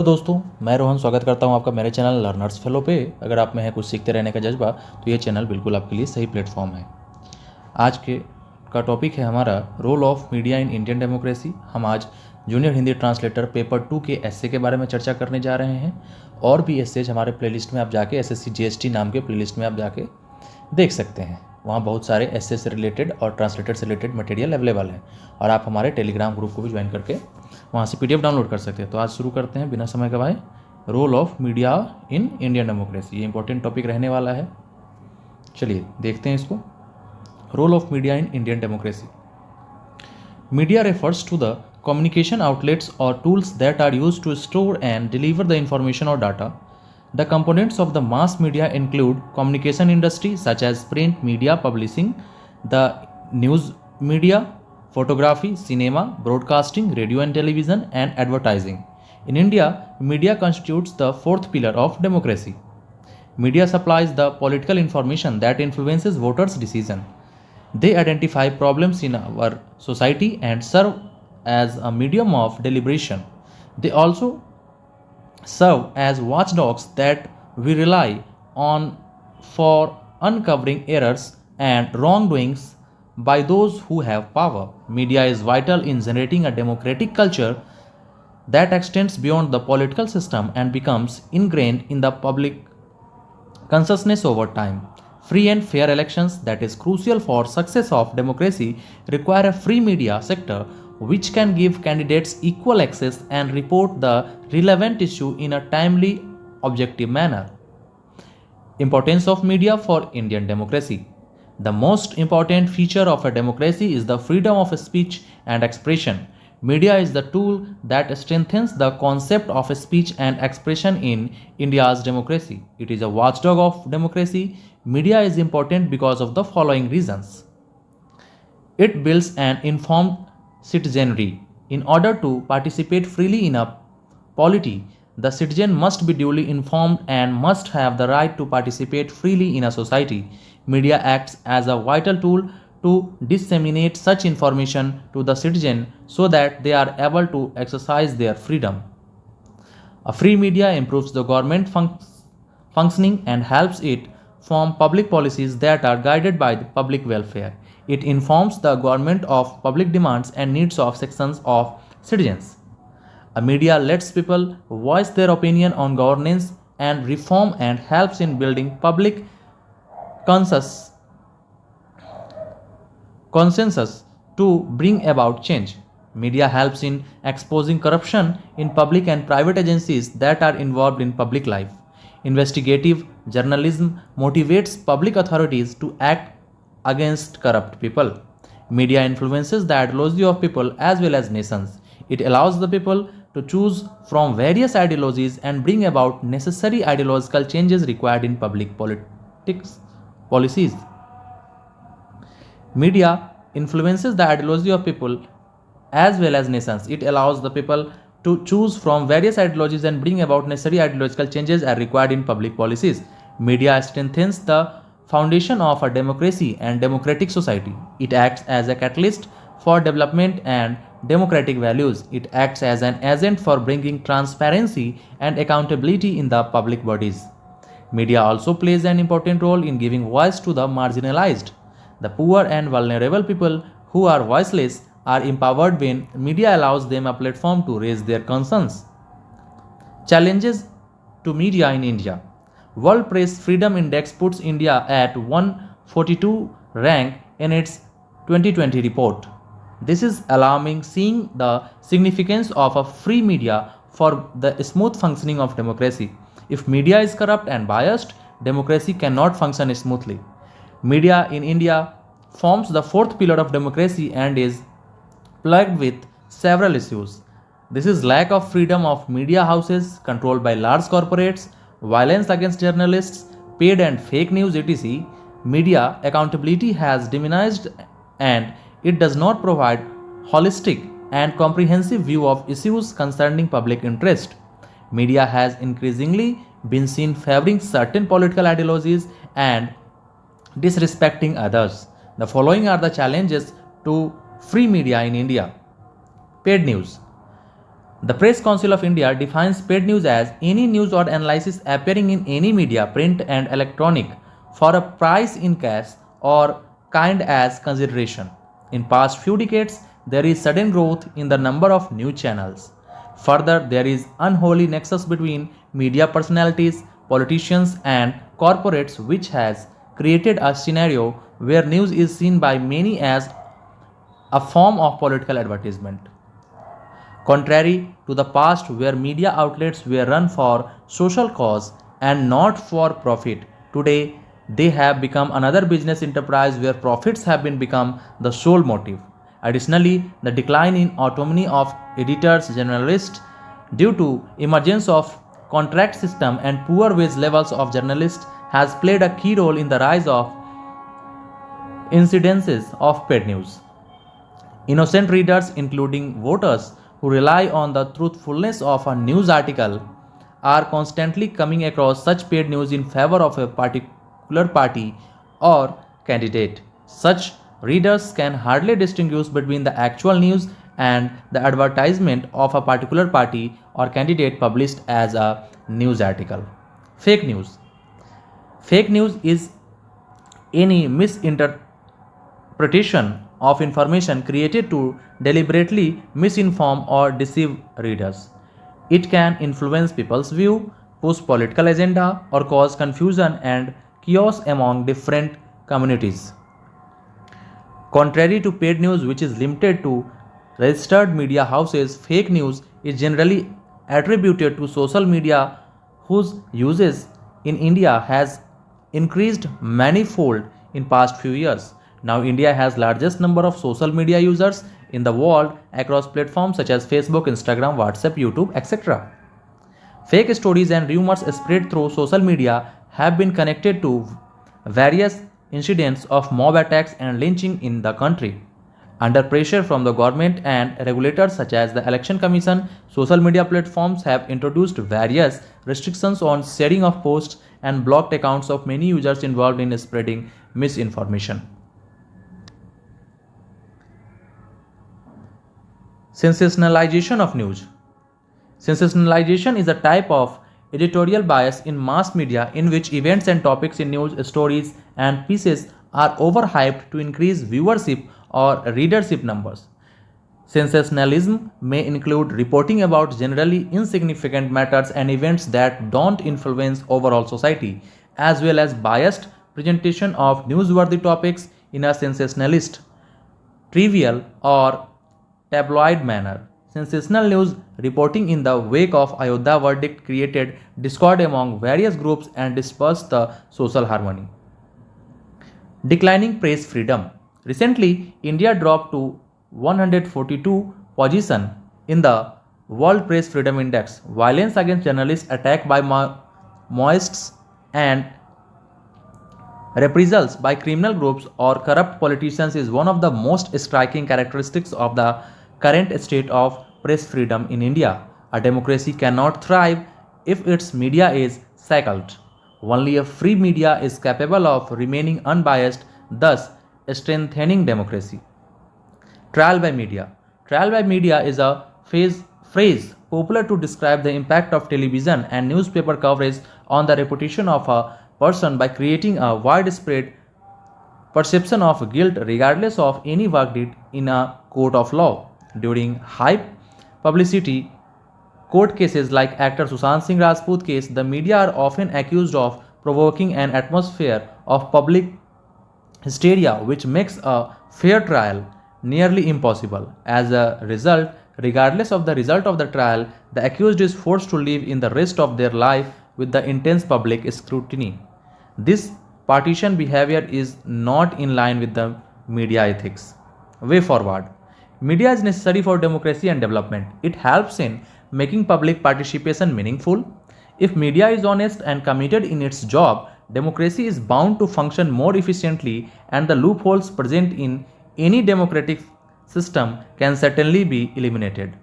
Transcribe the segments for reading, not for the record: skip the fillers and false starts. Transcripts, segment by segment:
तो दोस्तों, मैं रोहन स्वागत करता हूं आपका मेरे चैनल लर्नर्स फेलो पे। अगर आप में है कुछ सीखते रहने का जज्बा तो ये चैनल बिल्कुल आपके लिए सही प्लेटफॉर्म है। आज का टॉपिक है हमारा role of media in Indian democracy. हम आज जूनियर हिंदी ट्रांसलेटर पेपर 2 के एस्से के बारे में चर्चा करने जा रहे हैं। और भी एस्सेज हमारे प्लेलिस्ट में आप जाके ssc jht नाम के प्लेलिस्ट में आप जाके देख सकते हैं। वहाँ बहुत सारे एस्से से रिलेटेड और ट्रांसलेटेड से रिलेटेड मटेरियल अवेलेबल है और आप हमारे टेलीग्राम ग्रुप को भी ज्वाइन करके वहाँ से PDF डाउनलोड कर सकते हैं। तो आज शुरू करते हैं बिना समय गवाए, role of media in Indian democracy. ये इंपॉर्टेंट टॉपिक रहने वाला है। चलिए देखते हैं इसको। Role of media in Indian democracy. Media refers to the communication outlets or tools that are used to store and deliver the information or data. The components of the mass media include communication industry such as print media, publishing, the news media, photography, cinema, broadcasting, radio and television, and advertising. In India, media constitutes the fourth pillar of democracy. Media supplies the political information that influences voters' decision. They identify problems in our society and serve as a medium of deliberation. They also serve as watchdogs that we rely on for uncovering errors and wrongdoings by those who have power. Media is vital in generating a democratic culture that extends beyond the political system and becomes ingrained in the public consciousness over time. Free and fair elections, that is crucial for success of democracy, require a free media sector which can give candidates equal access and report the relevant issue in a timely, objective manner. Importance of media for Indian democracy. The most important feature of a democracy is the freedom of speech and expression. Media is the tool that strengthens the concept of speech and expression in India's democracy. It is a watchdog of democracy. Media is important because of the following reasons. It builds an informed citizenry. In order to participate freely in a polity, the citizen must be duly informed and must have the right to participate freely in a society. Media acts as a vital tool to disseminate such information to the citizen so that they are able to exercise their freedom. A free media improves the government functioning and helps it form public policies that are guided by the public welfare. It informs the government of public demands and needs of sections of citizens. A media lets people voice their opinion on governance and reform and helps in building public consensus to bring about change. Media helps in exposing corruption in public and private agencies that are involved in public life. Investigative journalism motivates public authorities to act against corrupt people. Media influences the ideology of people as well as nations. It allows the people to choose from various ideologies and bring about necessary ideological changes required in public policies. Media influences the ideology of people as well as nations. It allows the people to choose from various ideologies and bring about necessary ideological changes are required in public policies. Media strengthens the foundation of a democracy and democratic society. It acts as a catalyst for development and democratic values. It acts as an agent for bringing transparency and accountability in the public bodies. Media also plays an important role in giving voice to the marginalized. The poor and vulnerable people who are voiceless are empowered when media allows them a platform to raise their concerns. Challenges to media in India. World Press Freedom Index puts India at 142 rank in its 2020 report. This is alarming, seeing the significance of a free media for the smooth functioning of democracy. If media is corrupt and biased, democracy cannot function smoothly. Media in India forms the fourth pillar of democracy and is plagued with several issues. This is lack of freedom of media houses controlled by large corporates, violence against journalists, paid and fake news, etc. Media accountability has diminished and it does not provide holistic and comprehensive view of issues concerning public interest. Media has increasingly been seen favoring certain political ideologies and disrespecting others. The following are the challenges to free media in India. Paid news. The Press Council of India defines paid news as any news or analysis appearing in any media, print and electronic, for a price in cash or kind as consideration. In past few decades, there is sudden growth in the number of news channels. Further, there is unholy nexus between media personalities, politicians and corporates which has created a scenario where news is seen by many as a form of political advertisement. Contrary to the past where media outlets were run for social cause and not for profit, today they have become another business enterprise where profits have been become the sole motive. Additionally, the decline in autonomy of editors, journalists due to emergence of contract system and poor wage levels of journalists has played a key role in the rise of incidences of paid news. Innocent readers, including voters who rely on the truthfulness of a news article, are constantly coming across such paid news in favor of a particular party or candidate. Such readers can hardly distinguish between the actual news and the advertisement of a particular party or candidate published as a news article. Fake news. Fake news is any misinterpretation of information created to deliberately misinform or deceive readers. It can influence people's view, push political agenda, or cause confusion and chaos among different communities. Contrary to paid news, which is limited to registered media houses, fake news is generally attributed to social media whose uses in India has increased manifold in past few years. Now India has largest number of social media users in the world across platforms such as Facebook, Instagram, WhatsApp, YouTube, etc. Fake stories and rumors spread through social media have been connected to various incidents of mob attacks and lynching in the country. Under pressure from the government and regulators such as the Election Commission, social media platforms have introduced various restrictions on sharing of posts and blocked accounts of many users involved in spreading misinformation. Sensationalization of news. Sensationalization is a type of editorial bias in mass media in which events and topics in news stories and pieces are overhyped to increase viewership or readership numbers. Sensationalism may include reporting about generally insignificant matters and events that don't influence overall society, as well as biased presentation of newsworthy topics in a sensationalist, trivial, or tabloid manner. Sensational news reporting in the wake of Ayodhya verdict created discord among various groups and dispersed the social harmony. Declining press freedom. Recently, India dropped to 142 position in the World Press Freedom Index. Violence against journalists, attack by Maoists, and reprisals by criminal groups or corrupt politicians is one of the most striking characteristics of the current state of press freedom in India. A democracy cannot thrive if its media is shackled. Only a free media is capable of remaining unbiased, thus strengthening democracy. Trial by media. Trial by media is a phrase popular to describe the impact of television and newspaper coverage on the reputation of a person by creating a widespread perception of guilt regardless of any verdict in a court of law. During high publicity court cases like actor Sushant Singh Rajput case, the media are often accused of provoking an atmosphere of public hysteria which makes a fair trial nearly impossible. As a result, regardless of the result of the trial, the accused is forced to live in the rest of their life with the intense public scrutiny. This partisan behavior is not in line with the media ethics. Way forward. Media is necessary for democracy and development. It helps in making public participation meaningful. If media is honest and committed in its job, democracy is bound to function more efficiently and the loopholes present in any democratic system can certainly be eliminated.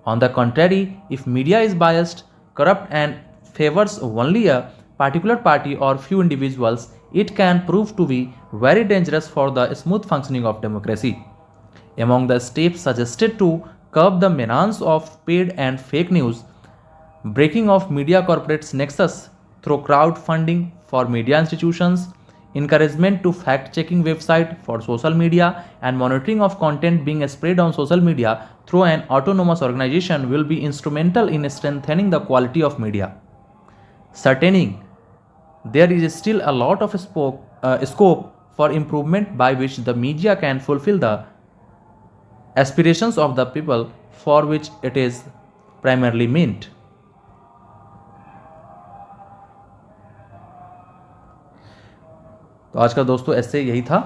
On the contrary, if media is biased, corrupt and favors only a particular party or few individuals, it can prove to be very dangerous for the smooth functioning of democracy. Among the steps suggested to curb the menace of paid and fake news, breaking of media corporates nexus through crowdfunding for media institutions, encouragement to fact-checking website for social media, and monitoring of content being spread on social media through an autonomous organization will be instrumental in strengthening the quality of media. Certaining there is still a lot of scope for improvement by which the media can fulfill the aspirations of the people for which it is primarily meant. तो आज का दोस्तों ऐसे यही था।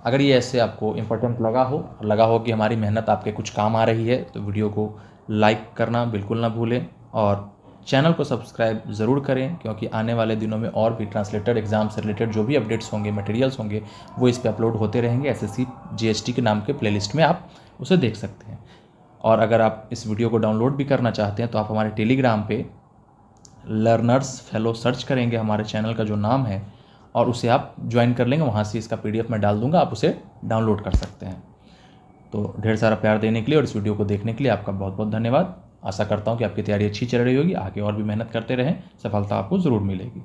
अगर ये ऐसे आपको इम्पोर्टेंट लगा हो कि हमारी मेहनत आपके कुछ काम आ रही है, तो वीडियो को लाइक करना बिल्कुल ना भूलें और चैनल को सब्सक्राइब ज़रूर करें, क्योंकि आने वाले दिनों में और भी ट्रांसलेटर एग्ज़ाम से रिलेटेड जो भी अपडेट्स होंगे, मटेरियल्स होंगे, वो इस पर अपलोड होते रहेंगे। ssc jht के नाम के प्लेलिस्ट में आप उसे देख सकते हैं। और अगर आप इस वीडियो को डाउनलोड भी करना चाहते हैं तो आप हमारे टेलीग्राम पे लर्नर्स फेलो सर्च करेंगे, हमारे चैनल का जो नाम है, और उसे आप ज्वाइन कर लेंगे। वहाँ से इसका PDF मैं डाल दूँगा, आप उसे डाउनलोड कर सकते हैं। तो ढेर सारा प्यार देने के लिए और इस वीडियो को देखने के लिए आपका बहुत बहुत धन्यवाद। आशा करता हूँ कि आपकी तैयारी अच्छी चल रही होगी, आगे और भी मेहनत करते रहें, सफलता आपको ज़रूर मिलेगी।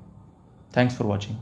Thanks for watching.